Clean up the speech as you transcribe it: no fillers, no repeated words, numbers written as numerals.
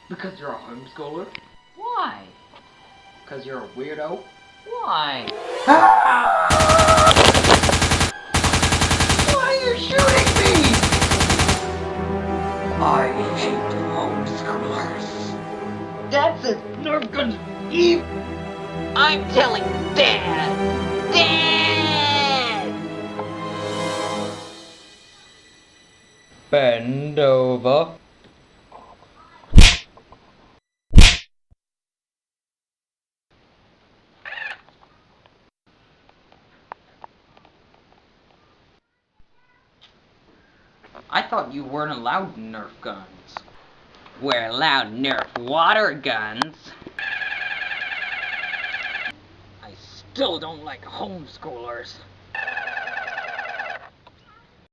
Because you're a homeschooler? Why? Because you're a weirdo? Why? Why are you shooting me? I hate homeschoolers. That's it! Nerf guns evil! I'm telling Dad! Dad! Bend over. I thought you weren't allowed Nerf guns. We're allowed Nerf water guns. I still don't like homeschoolers.